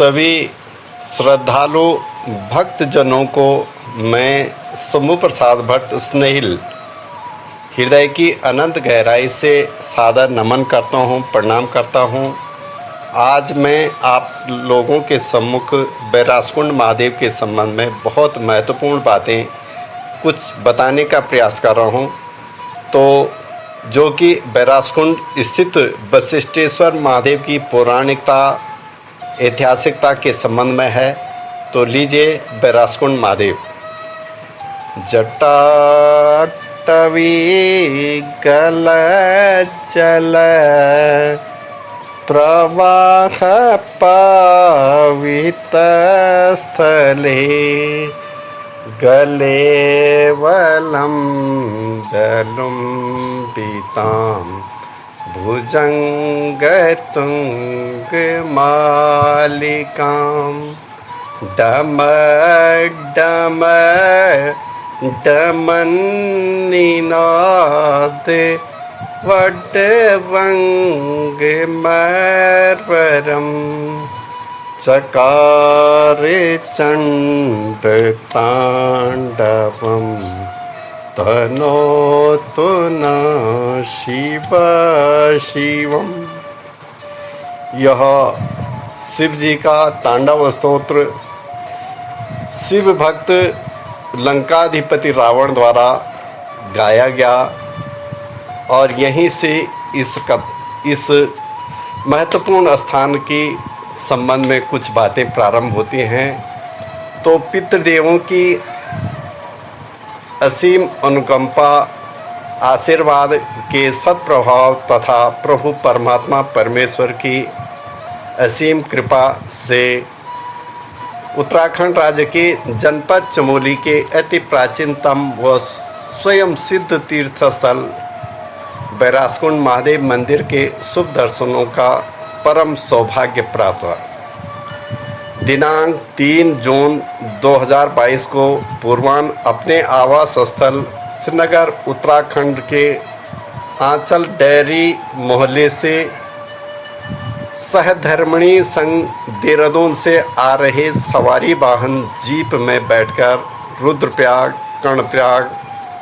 सभी श्रद्धालु भक्तजनों को मैं शंभू प्रसाद भट्ट स्नेहिल हृदय की अनंत गहराई से सादर नमन करता हूँ, प्रणाम करता हूँ। आज मैं आप लोगों के सम्मुख बैरासकुंड महादेव के संबंध में बहुत महत्वपूर्ण बातें कुछ बताने का प्रयास कर रहा हूँ। तो जो कि बैरासकुंड स्थित वशिष्ठेश्वर महादेव की पौराणिकता, ऐतिहासिकता के संबंध में है। तो लीजिए बैरासकुंड महादेव। जटाटवी गल चल प्रवाह पावित स्थले गले वलम जलुम्बितां भुजंग तुंग मालिकां डम डम डमन्निनाद वड्डवंग मरवरम चकार चंड तांडवम तनोतु न शिव शिवम। यह शिव जी का तांडव स्तोत्र शिव भक्त लंकाधिपति रावण द्वारा गाया गया और यहीं से इस महत्वपूर्ण स्थान की संबंध में कुछ बातें प्रारंभ होती हैं। तो पितृदेवों की असीम अनुकंपा, आशीर्वाद के सत्प्रभाव तथा प्रभु परमात्मा परमेश्वर की असीम कृपा से उत्तराखंड राज्य के जनपद चमोली के अति प्राचीनतम व स्वयं सिद्ध तीर्थ स्थल बैरासकुंड महादेव मंदिर के शुभ दर्शनों का परम सौभाग्य प्राप्त हुआ। दिनांक 3 जून 2022 को पूर्वाह्न अपने आवास स्थल श्रीनगर उत्तराखंड के आंचल डेयरी मोहल्ले से सहधर्मिणी संघ देहरादून से आ रहे सवारी वाहन जीप में बैठकर रुद्रप्रयाग, कर्णप्रयाग,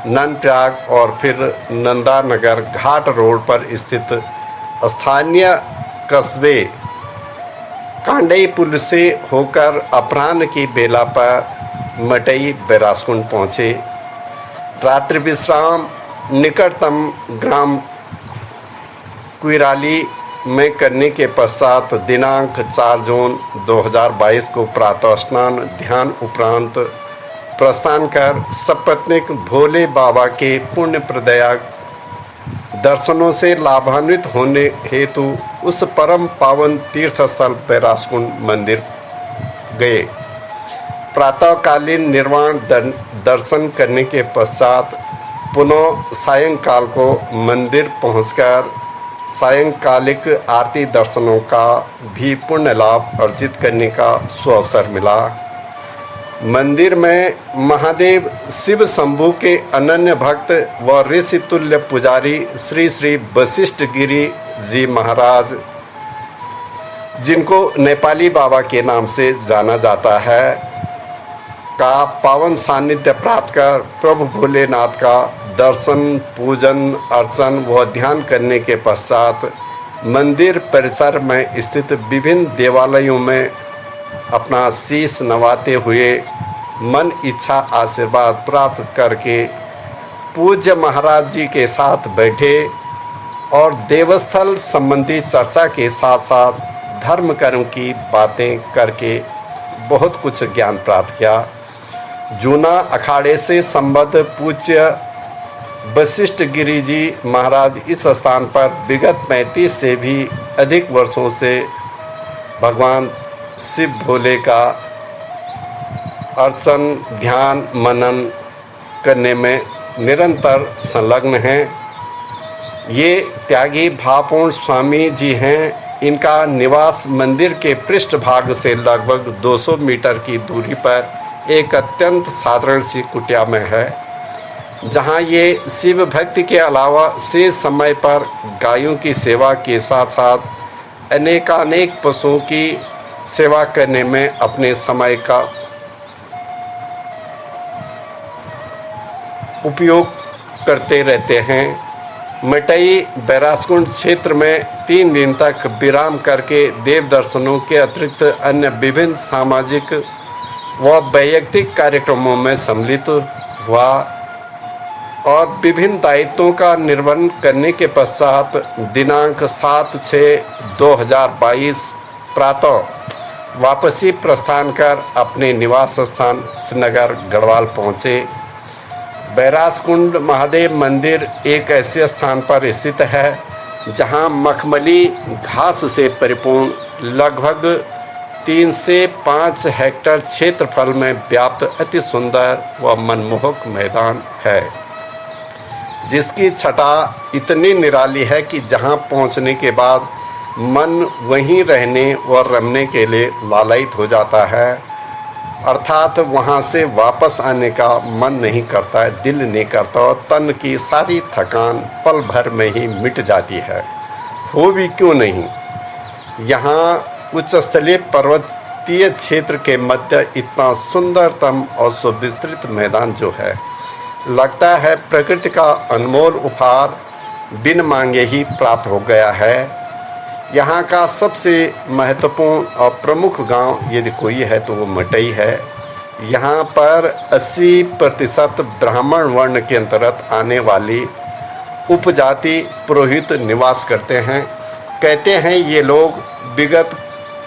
नंदप्रयाग और फिर नंदानगर घाट रोड पर स्थित स्थानीय कस्बे कांडई पुल से होकर अपराह्न की बेला पर मटई बैरासकुंड पहुँचे। रात्रि विश्राम निकटतम ग्राम कुइराली में करने के पश्चात दिनांक 4 जून 2022 को प्रातः स्नान ध्यान उपरांत प्रस्थान कर सपत्नीक भोले बाबा के पुण्य प्रदायक दर्शनों से लाभान्वित होने हेतु उस परम पावन तीर्थ स्थल बैरासकुंड मंदिर गए। प्रातःकालीन निर्वाण दर्शन करने के पश्चात पुनः सायंकाल को मंदिर पहुंचकर सायंकालिक आरती दर्शनों का भी पुण्य लाभ अर्जित करने का सुअवसर मिला। मंदिर में महादेव शिव शंभू के अनन्य भक्त व ऋषि तुल्य पुजारी श्री श्री वशिष्ठ गिरी जी महाराज, जिनको नेपाली बाबा के नाम से जाना जाता है, का पावन सानिध्य प्राप्त कर प्रभु भोलेनाथ का दर्शन, पूजन, अर्चन व ध्यान करने के पश्चात मंदिर परिसर में स्थित विभिन्न देवालयों में अपना शीश नवाते हुए मन इच्छा आशीर्वाद प्राप्त करके पूज्य महाराज जी के साथ बैठे और देवस्थल संबंधी चर्चा के साथ साथ धर्म कर्म की बातें करके बहुत कुछ ज्ञान प्राप्त किया। जूना अखाड़े से संबद्ध पूज्य वशिष्ठ गिरी जी महाराज इस स्थान पर विगत 35 से भी अधिक वर्षों से भगवान शिव भोले का अर्चन, ध्यान, मनन करने में निरंतर संलग्न हैं। ये त्यागी भावपूर्ण स्वामी जी हैं। इनका निवास मंदिर के पृष्ठभाग से लगभग 200 मीटर की दूरी पर एक अत्यंत साधारण सी कुटिया में है, जहां ये शिव भक्ति के अलावा शेष समय पर गायों की सेवा के साथ साथ अनेकानेक पशुओं की सेवा करने में अपने समय का उपयोग करते रहते हैं। मटई बैरासकुंड क्षेत्र में 3 दिन तक विराम करके देव दर्शनों के अतिरिक्त अन्य विभिन्न सामाजिक व वैयक्तिक कार्यक्रमों में सम्मिलित हुआ और विभिन्न दायित्वों का निर्वहन करने के पश्चात दिनांक 7/6/2022 प्रातः वापसी प्रस्थान कर अपने निवास स्थान श्रीनगर गढ़वाल पहुँचे। बैरासकुंड महादेव मंदिर एक ऐसे स्थान पर स्थित है जहां मखमली घास से परिपूर्ण लगभग 3 से 5 हेक्टेयर क्षेत्रफल में व्याप्त अति सुंदर व मनमोहक मैदान है, जिसकी छटा इतनी निराली है कि जहां पहुंचने के बाद मन वहीं रहने व रमने के लिए लालायित हो जाता है, अर्थात वहां से वापस आने का मन नहीं करता है, दिल नहीं करता और तन की सारी थकान पल भर में ही मिट जाती है। हो भी क्यों नहीं, यहाँ उच्च स्थलीय पर्वतीय क्षेत्र के मध्य इतना सुंदरतम और सुविस्तृत मैदान जो है, लगता है प्रकृति का अनमोल उपहार बिन मांगे ही प्राप्त हो गया है। यहाँ का सबसे महत्वपूर्ण और प्रमुख गांव यदि कोई है तो वो मटई है। यहाँ पर 80% ब्राह्मण वर्ण के अंतर्गत आने वाली उपजाति पुरोहित निवास करते हैं। कहते हैं ये लोग विगत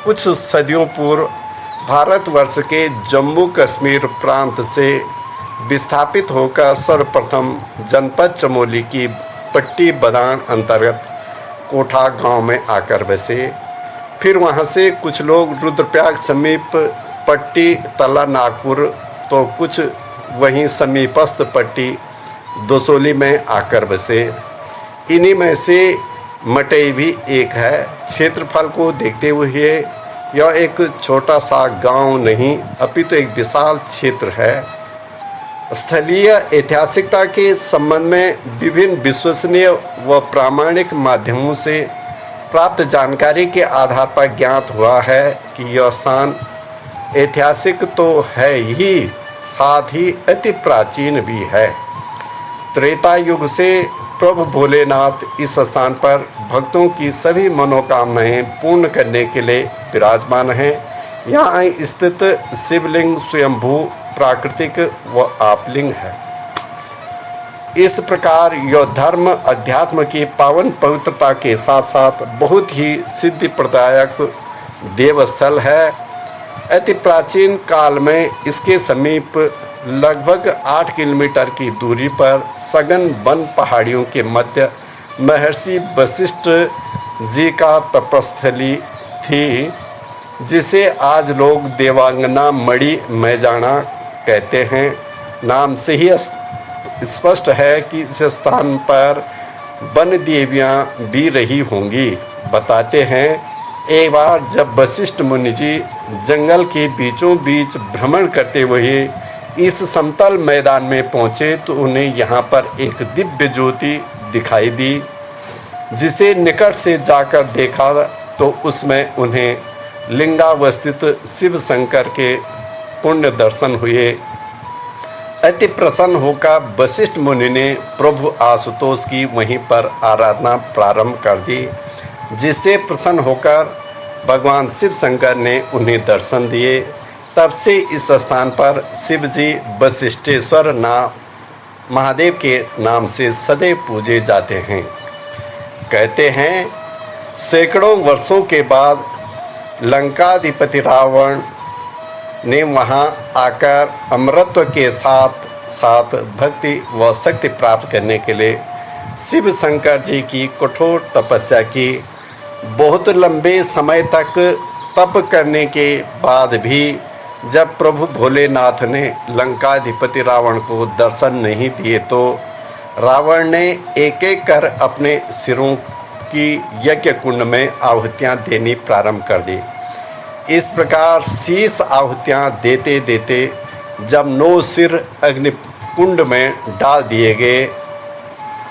कुछ सदियों पूर्व भारतवर्ष के जम्मू कश्मीर प्रांत से विस्थापित होकर सर्वप्रथम जनपद चमोली की पट्टी बदान अंतर्गत कोठा गांव में आकर बसे। फिर वहां से कुछ लोग रुद्रप्रयाग समीप पट्टी तला नागपुर, तो कुछ वहीं समीपस्थ पट्टी दोसोली में आकर बसे। इन्हीं में से मटई भी एक है। क्षेत्रफल को देखते हुए यह एक छोटा सा गांव नहीं अपितु एक विशाल क्षेत्र है। स्थलीय ऐतिहासिकता के संबंध में विभिन्न विश्वसनीय व प्रामाणिक माध्यमों से प्राप्त जानकारी के आधार पर ज्ञात हुआ है कि यह स्थान ऐतिहासिक तो है ही, साथ ही अति प्राचीन भी है। त्रेता युग से प्रभु भोलेनाथ इस स्थान पर भक्तों की सभी मनोकामनाएं पूर्ण करने के लिए विराजमान हैं। यहाँ स्थित शिवलिंग स्वयंभू प्राकृतिक व आपलिंग है। इस प्रकार यह धर्म अध्यात्म की पावन पवित्रता के साथ साथ बहुत ही सिद्धि प्रदायक देवस्थल है। अति प्राचीन काल में इसके समीप लगभग 8 किलोमीटर की दूरी पर सघन वन पहाड़ियों के मध्य महर्षि वशिष्ठ जी का तपस्थली थी, जिसे आज लोग देवांगना मणि मैजाना कहते हैं। नाम से ही स्पष्ट है कि इस स्थान पर वन देवियां भी रही होंगी। बताते हैं एक बार जब वशिष्ठ मुनि जी जंगल के बीचों बीच भ्रमण करते हुए इस समतल मैदान में पहुंचे तो उन्हें यहाँ पर एक दिव्य ज्योति दिखाई दी, जिसे निकट से जाकर देखा तो उसमें उन्हें लिंगावस्थित शिव शंकर के पुण्य दर्शन हुए। अति प्रसन्न होकर वशिष्ठ मुनि ने प्रभु आशुतोष की वहीं पर आराधना प्रारंभ कर दी, जिससे प्रसन्न होकर भगवान शिव शंकर ने उन्हें दर्शन दिए। तब से इस स्थान पर शिव जी वशिष्ठेश्वर महादेव के नाम से सदैव पूजे जाते हैं। कहते हैं सैकड़ों वर्षों के बाद लंकाधिपति रावण ने वहां आकर अमरत्व के साथ साथ भक्ति व शक्ति प्राप्त करने के लिए शिव शंकर जी की कठोर तपस्या की। बहुत लंबे समय तक तप करने के बाद भी जब प्रभु भोलेनाथ ने लंकाधिपति रावण को दर्शन नहीं दिए तो रावण ने एक एक कर अपने सिरों की यज्ञ कुंड में आहुतियां देनी प्रारंभ कर दी। इस प्रकार शीश आहुतियां देते देते जब 9 सिर अग्निकुंड में डाल दिए गए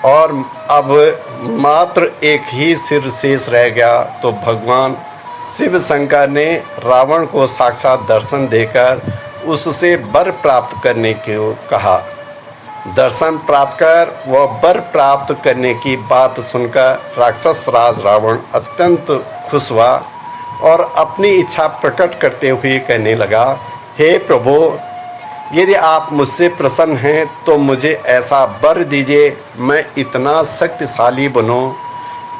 और अब मात्र एक ही सिर शेष रह गया तो भगवान शिव शंकर ने रावण को साक्षात दर्शन देकर उससे वर प्राप्त करने को कहा। दर्शन प्राप्त कर वह वर प्राप्त करने की बात सुनकर राक्षस राज रावण अत्यंत खुश हुआ और अपनी इच्छा प्रकट करते हुए कहने लगा, हे प्रभु, यदि आप मुझसे प्रसन्न हैं तो मुझे ऐसा वर दीजिए, मैं इतना शक्तिशाली बनूं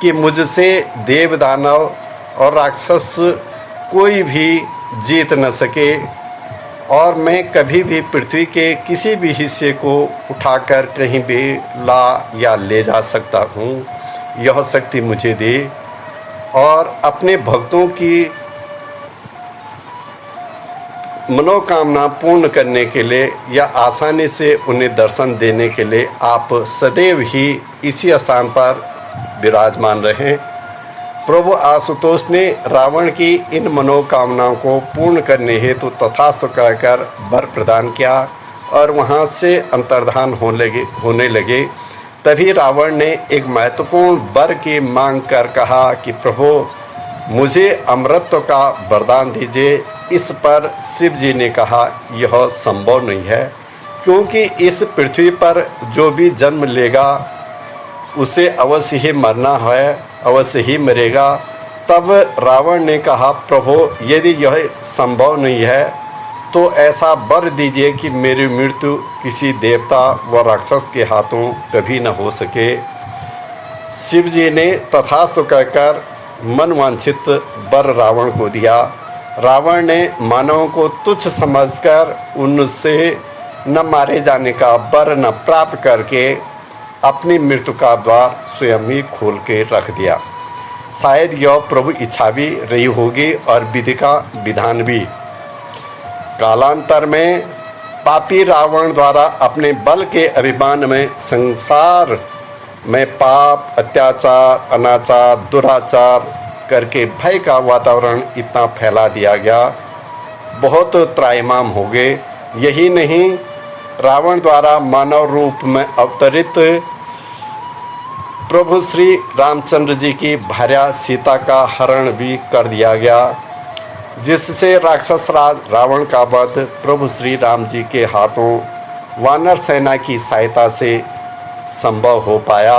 कि मुझसे देव दानव और राक्षस कोई भी जीत न सके और मैं कभी भी पृथ्वी के किसी भी हिस्से को उठाकर कहीं भी ला या ले जा सकता हूँ। यह शक्ति मुझे दे और अपने भक्तों की मनोकामना पूर्ण करने के लिए या आसानी से उन्हें दर्शन देने के लिए आप सदैव ही इसी स्थान पर विराजमान रहें। प्रभु आशुतोष ने रावण की इन मनोकामनाओं को पूर्ण करने हेतु तथास्तु कहकर वर प्रदान किया और वहां से अंतर्धान होने लगे। तभी रावण ने एक महत्वपूर्ण वर की मांग कर कहा कि प्रभु, मुझे अमरत्व का वरदान दीजिए। इस पर शिव जी ने कहा, यह संभव नहीं है, क्योंकि इस पृथ्वी पर जो भी जन्म लेगा उसे अवश्य ही मरना है, अवश्य ही मरेगा। तब रावण ने कहा, प्रभु, यदि यह संभव नहीं है तो ऐसा वर दीजिए कि मेरी मृत्यु किसी देवता व राक्षस के हाथों कभी न हो सके। शिव जी ने तथास्तु कहकर मनवांछित वर रावण को दिया। रावण ने मानवों को तुच्छ समझकर उनसे न मारे जाने का वर न प्राप्त करके अपनी मृत्यु का द्वार स्वयं ही खोल के रख दिया। शायद यह प्रभु इच्छा भी रही होगी और विधि का विधान भी। कालांतर में पापी रावण द्वारा अपने बल के अभिमान में संसार में पाप, अत्याचार, अनाचार, दुराचार करके भय का वातावरण इतना फैला दिया गया, बहुत त्राहिमाम हो गए। यही नहीं, रावण द्वारा मानव रूप में अवतरित प्रभु श्री रामचंद्र जी की भार्या सीता का हरण भी कर दिया गया, जिससे राक्षस राज रावण का वध प्रभु श्री राम जी के हाथों वानर सेना की सहायता से संभव हो पाया।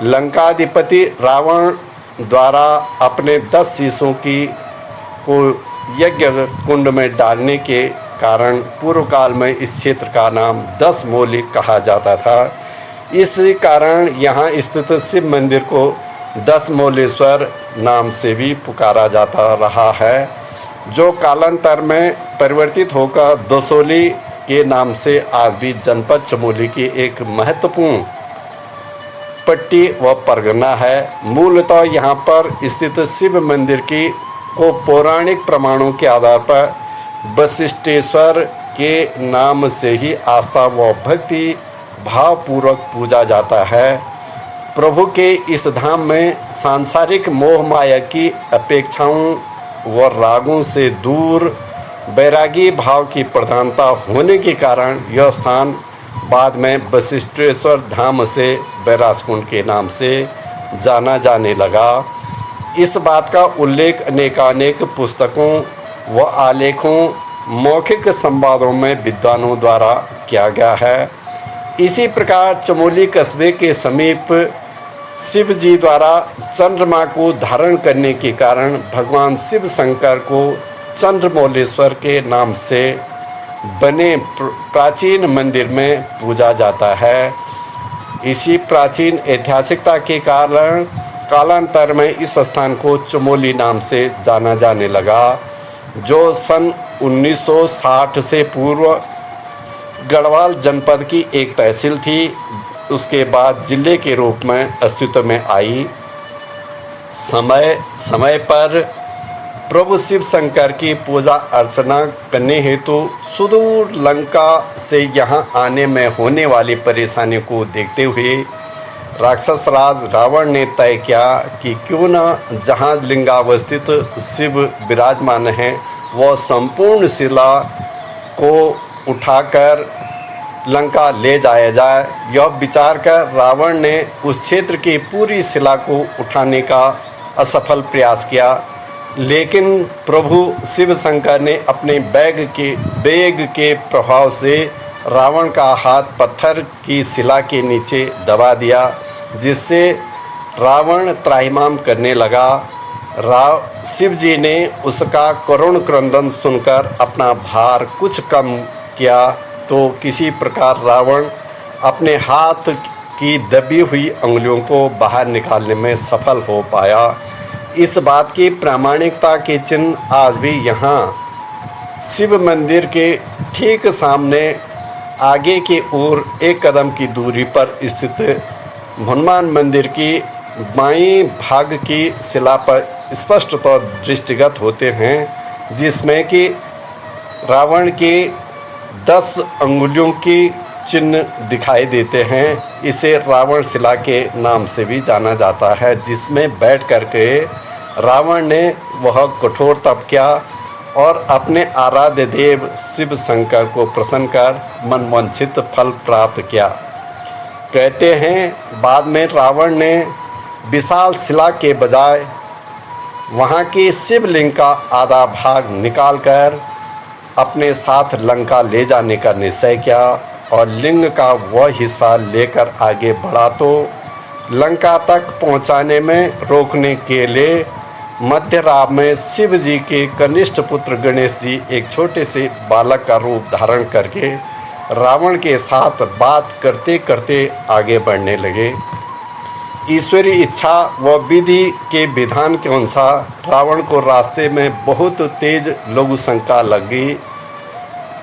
लंकाधिपति रावण द्वारा अपने 10 शीशों को यज्ञ कुंड में डालने के कारण पूर्व काल में इस क्षेत्र का नाम 10 मोली कहा जाता था। इस कारण यहाँ स्थित शिव मंदिर को 10 मोलेश्वर नाम से भी पुकारा जाता रहा है, जो कालांतर में परिवर्तित होकर दसोली के नाम से आज भी जनपद चमोली की एक महत्वपूर्ण पट्टी व परगना है। मूलतः यहाँ पर स्थित शिव मंदिर को पौराणिक प्रमाणों के आधार पर वशिष्ठेश्वर के नाम से ही आस्था व भक्ति भावपूर्वक पूजा जाता है। प्रभु के इस धाम में सांसारिक मोह माया की अपेक्षाओं व रागों से दूर वैरागी भाव की प्रधानता होने के कारण यह स्थान बाद में वशिष्ठेश्वर धाम से बैरासकुंड के नाम से जाना जाने लगा। इस बात का उल्लेख अनेकानेक पुस्तकों व आलेखों, मौखिक संवादों में विद्वानों द्वारा किया गया है। इसी प्रकार चमोली कस्बे के समीप शिव जी द्वारा चंद्रमा को धारण करने के कारण भगवान शिव शंकर को चंद्रमौलेश्वर के नाम से बने प्राचीन मंदिर में पूजा जाता है। इसी प्राचीन ऐतिहासिकता के कारण कालांतर में इस स्थान को चमोली नाम से जाना जाने लगा, जो सन 1960 से पूर्व गढ़वाल जनपद की एक तहसील थी। उसके बाद जिले के रूप में अस्तित्व में आई। समय समय पर प्रभु शिव शंकर की पूजा अर्चना करने हेतु सुदूर लंका से यहाँ आने में होने वाली परेशानी को देखते हुए राक्षस राज रावण ने तय किया कि क्यों न जहाँ लिंगावस्थित शिव विराजमान हैं वह संपूर्ण शिला को उठाकर लंका ले जाया जाए। यह विचार कर रावण ने उस क्षेत्र की पूरी शिला को उठाने का असफल प्रयास किया। लेकिन प्रभु शिव शंकर ने अपने वेग के प्रभाव से रावण का हाथ पत्थर की शिला के नीचे दबा दिया, जिससे रावण त्राहिमाम करने लगा। शिव जी ने उसका करुण क्रंदन सुनकर अपना भार कुछ कम किया तो किसी प्रकार रावण अपने हाथ की दबी हुई उंगलियों को बाहर निकालने में सफल हो पाया। इस बात की प्रामाणिकता के चिन्ह आज भी यहाँ शिव मंदिर के ठीक सामने आगे की ओर एक कदम की दूरी पर स्थित हनुमान मंदिर की बाईं भाग की शिला पर स्पष्ट तौर दृष्टिगत होते हैं, जिसमें कि रावण के 10 अंगुलियों की चिन्ह दिखाई देते हैं। इसे रावण शिला के नाम से भी जाना जाता है, जिसमें बैठ करके रावण ने वह कठोर तप किया और अपने आराध्य देव शिव शंकर को प्रसन्न कर मनवांछित फल प्राप्त किया। कहते हैं बाद में रावण ने विशाल शिला के बजाय वहाँ की शिवलिंग का आधा भाग निकालकर अपने साथ लंका ले जाने का निश्चय किया और लिंग का वह हिस्सा लेकर आगे बढ़ा तो लंका तक पहुँचाने में रोकने के लिए मध्य रात में शिव जी के कनिष्ठ पुत्र गणेश जी एक छोटे से बालक का रूप धारण करके रावण के साथ बात करते करते आगे बढ़ने लगे। ईश्वरीय इच्छा व विधि के विधान के अनुसार रावण को रास्ते में बहुत तेज लघु शंका लग गई,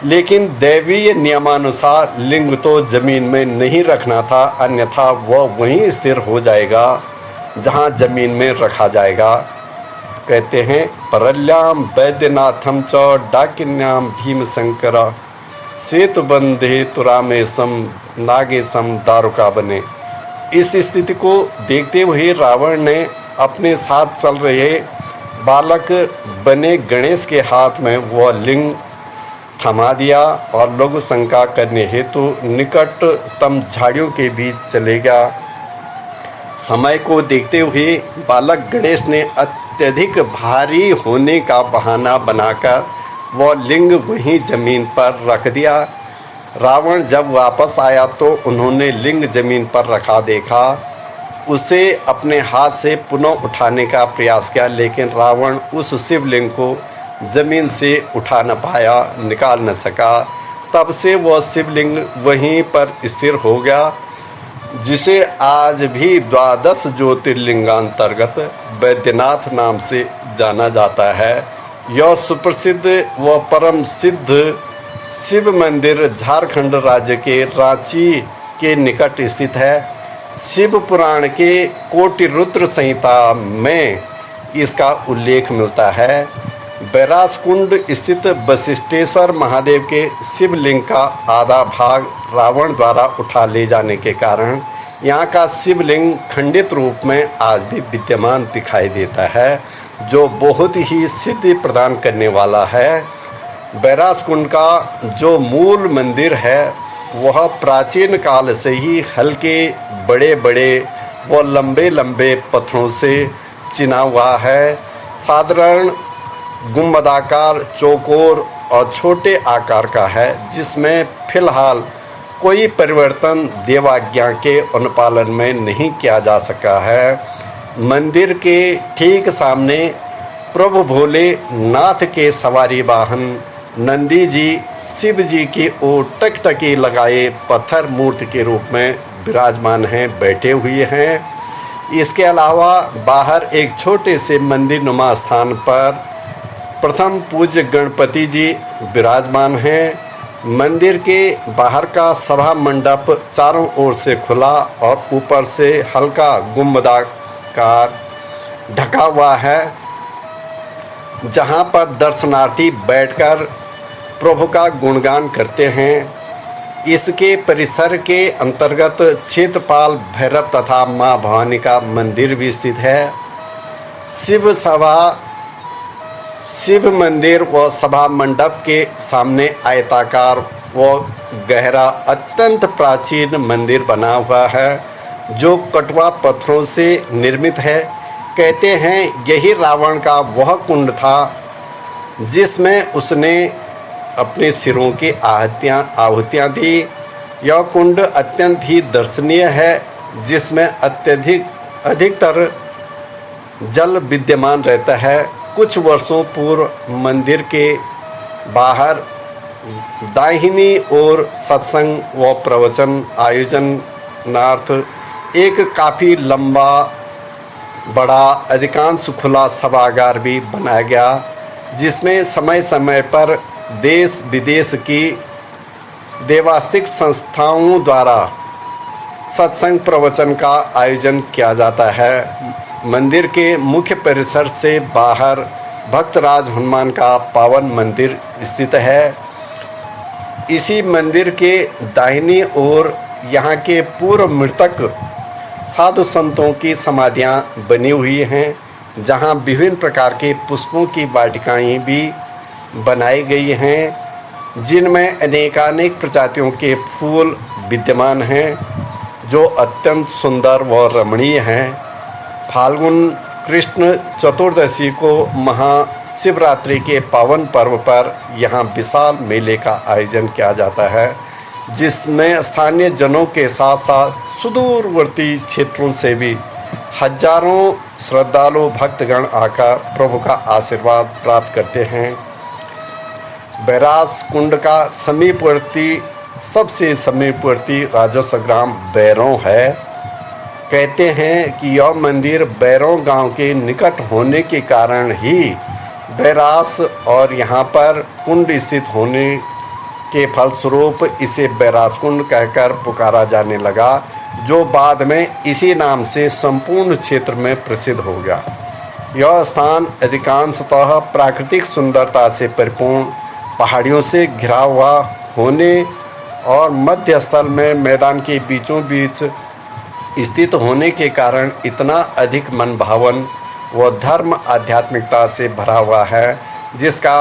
लेकिन दैवीय नियमानुसार लिंग तो जमीन में नहीं रखना था, अन्यथा वह वहीं स्थिर हो जाएगा जहां जमीन में रखा जाएगा। कहते हैं परल्याम वैद्यनाथम च डाकिन्याम भीम शंकर सेतु बंधे तुरामेशम नागेशम दारुका बने। इस स्थिति को देखते हुए रावण ने अपने साथ चल रहे बालक बने गणेश के हाथ में वह लिंग थमा दिया और लघु शंका करने हेतु निकटतम झाड़ियों के बीच चले गया। समय को देखते हुए बालक गणेश ने अत्यधिक भारी होने का बहाना बनाकर वह लिंग वहीं जमीन पर रख दिया। रावण जब वापस आया तो उन्होंने लिंग जमीन पर रखा देखा। उसे अपने हाथ से पुनः उठाने का प्रयास किया, लेकिन रावण उस शिवलिंग को जमीन से उठा न पाया, निकाल न सका। तब से वह शिवलिंग वहीं पर स्थिर हो गया, जिसे आज भी 12 ज्योतिर्लिंगांतर्गत बैद्यनाथ नाम से जाना जाता है। यह सुप्रसिद्ध व परम सिद्ध शिव मंदिर झारखंड राज्य के रांची के निकट स्थित है। शिव पुराण के कोटि रुद्र संहिता में इसका उल्लेख मिलता है। बैरासकुंड स्थित वशिष्ठेश्वर महादेव के शिवलिंग का आधा भाग रावण द्वारा उठा ले जाने के कारण यहाँ का शिवलिंग खंडित रूप में आज भी विद्यमान दिखाई देता है, जो बहुत ही सिद्धि प्रदान करने वाला है। बैरासकुंड का जो मूल मंदिर है वह प्राचीन काल से ही हल्के बड़े बड़े व लंबे लंबे पत्थरों से चिना हुआ है। साधारण गुंबदाकार, चौकोर और छोटे आकार का है, जिसमें फिलहाल कोई परिवर्तन देवाज्ञा के अनुपालन में नहीं किया जा सका है। मंदिर के ठीक सामने प्रभु भोले नाथ के सवारी वाहन नंदी जी शिव जी की ओर टकटकी लगाए पत्थर मूर्ति के रूप में विराजमान हैं, बैठे हुए हैं। इसके अलावा बाहर एक छोटे से मंदिर नुमा स्थान पर प्रथम पूज्य गणपति जी विराजमान हैं। मंदिर के बाहर का सभा मंडप चारों ओर से खुला और ऊपर से हल्का गुंबदाकार ढका हुआ है, जहां पर दर्शनार्थी बैठकर प्रभु का गुणगान करते हैं। इसके परिसर के अंतर्गत क्षेत्रपाल भैरव तथा मां भवानी का मंदिर भी स्थित है। शिव मंदिर व सभा मंडप के सामने आयताकार व गहरा अत्यंत प्राचीन मंदिर बना हुआ है, जो कटवा पत्थरों से निर्मित है। कहते हैं यही रावण का वह कुंड था जिसमें उसने अपने सिरों की आहुतियाँ दी। यह कुंड अत्यंत ही दर्शनीय है, जिसमें अधिकतर जल विद्यमान रहता है। कुछ वर्षों पूर्व मंदिर के बाहर दाहिनी ओर सत्संग व प्रवचन आयोजनार्थ एक काफ़ी लंबा बड़ा अधिकांश खुला सभागार भी बनाया गया, जिसमें समय समय पर देश विदेश की देवास्तिक संस्थाओं द्वारा सत्संग प्रवचन का आयोजन किया जाता है। मंदिर के मुख्य परिसर से बाहर भक्तराज हनुमान का पावन मंदिर स्थित है। इसी मंदिर के दाहिनी ओर यहाँ के पूर्व मृतक साधु संतों की समाधियाँ बनी हुई हैं, जहाँ विभिन्न प्रकार के पुष्पों की वाटिकाएँ भी बनाई गई हैं, जिनमें अनेकानेक प्रजातियों के फूल विद्यमान हैं, जो अत्यंत सुंदर व रमणीय हैं। फाल्गुन कृष्ण चतुर्दशी को महाशिवरात्रि के पावन पर्व पर यहाँ विशाल मेले का आयोजन किया जाता है, जिसमें स्थानीय जनों के साथ साथ सुदूरवर्ती क्षेत्रों से भी हजारों श्रद्धालु भक्तगण आकर प्रभु का आशीर्वाद प्राप्त करते हैं। बैरास कुंड का सबसे समीपवर्ती राजस्व ग्राम बैरों है। कहते हैं कि यह मंदिर बैरों गांव के निकट होने के कारण ही बैरास और यहाँ पर कुंड स्थित होने के फलस्वरूप इसे बैरास कुंड कहकर पुकारा जाने लगा, जो बाद में इसी नाम से संपूर्ण क्षेत्र में प्रसिद्ध हो गया। यह स्थान अधिकांशतः प्राकृतिक सुंदरता से परिपूर्ण पहाड़ियों से घिरा हुआ होने और मध्य स्थल में मैदान के बीचों बीच स्थित होने के कारण इतना अधिक मनभावन व धर्म आध्यात्मिकता से भरा हुआ है, जिसका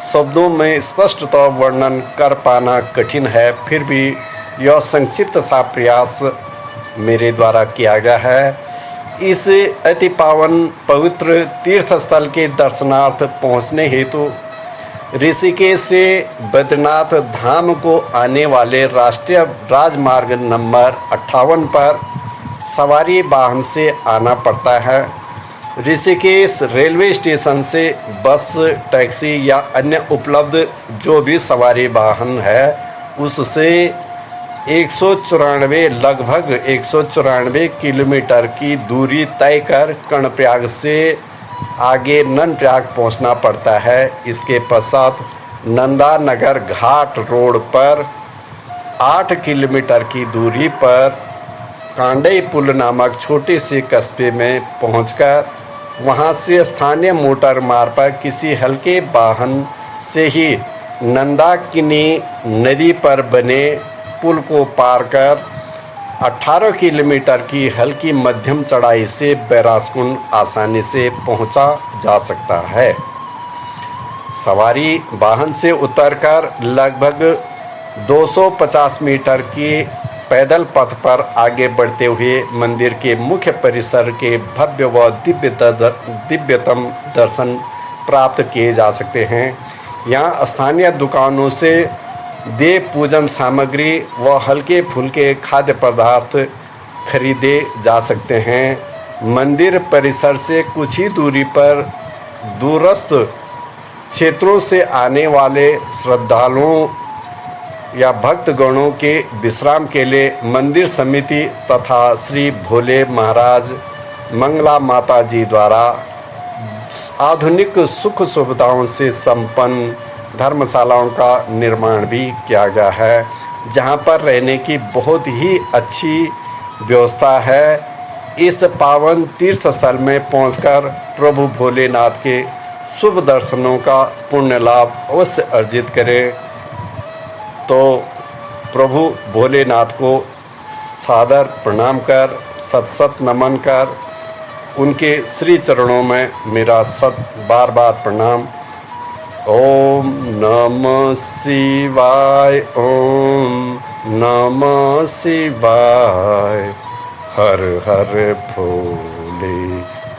शब्दों में स्पष्टतः वर्णन कर पाना कठिन है। फिर भी यह संक्षिप्त सा प्रयास मेरे द्वारा किया गया है। इस अति पावन पवित्र तीर्थ स्थल के दर्शनार्थ पहुँचने हेतु ऋषिकेश से बद्रीनाथ धाम को आने वाले राष्ट्रीय राजमार्ग नंबर 58 पर सवारी वाहन से आना पड़ता है। ऋषिकेश रेलवे स्टेशन से बस, टैक्सी या अन्य उपलब्ध जो भी सवारी वाहन है उससे लगभग 194 किलोमीटर की दूरी तय कर कर्णप्रयाग से आगे ननप्रयाग पहुंचना पड़ता है। इसके पश्चात नंदा नगर घाट रोड पर 8 किलोमीटर की दूरी पर कांडई पुल नामक छोटे से कस्बे में पहुंचकर वहां से स्थानीय मोटर मार्ग पर किसी हल्के वाहन से ही नंदाकिनी नदी पर बने पुल को पार कर 18 किलोमीटर की हल्की मध्यम चढ़ाई से बैरास कुंड आसानी से पहुंचा जा सकता है। सवारी वाहन से उतरकर लगभग 250 मीटर की पैदल पथ पर आगे बढ़ते हुए मंदिर के मुख्य परिसर के भव्य व दिव्यतम दर्शन प्राप्त किए जा सकते हैं। यहाँ स्थानीय दुकानों से देव पूजन सामग्री व हल्के फुल्के खाद्य पदार्थ खरीदे जा सकते हैं। मंदिर परिसर से कुछ ही दूरी पर दूरस्थ क्षेत्रों से आने वाले श्रद्धालुओं या भक्तगणों के विश्राम के लिए मंदिर समिति तथा श्री भोले महाराज मंगला माता जी द्वारा आधुनिक सुख सुविधाओं से संपन्न धर्मशालाओं का निर्माण भी किया गया है, जहां पर रहने की बहुत ही अच्छी व्यवस्था है। इस पावन तीर्थ स्थल में पहुंचकर प्रभु भोलेनाथ के शुभ दर्शनों का पुण्य लाभ अवश्य अर्जित करें। तो प्रभु भोलेनाथ को सादर प्रणाम कर सत नमन कर उनके श्री चरणों में मेरा बार बार प्रणाम। ओम नमः शिवाय, ओम नमः शिवाय, हर हर भोले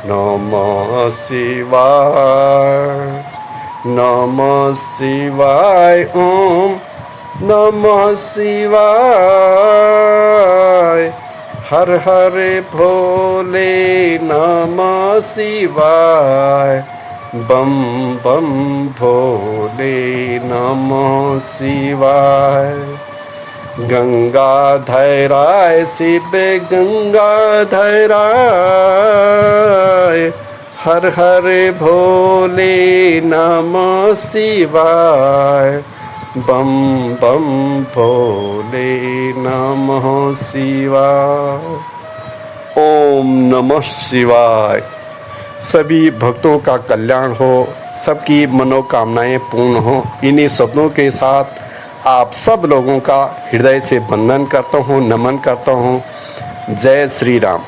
नमः शिवाय, नमः शिवाय, ओम नमः शिवाय। हर हर भोले नमः शिवाय, बम बम भोले नमः शिवाय। गंगाधराय शिव गंगाधराय, हर हर भोले नमः शिवाय, बम बम भोले नमः शिवाय। ओम नमः शिवाय। सभी भक्तों का कल्याण हो, सबकी मनोकामनाएं पूर्ण हो। इन्हीं शब्दों के साथ आप सब लोगों का हृदय से वंदन करता हूँ, नमन करता हूँ। जय श्री राम।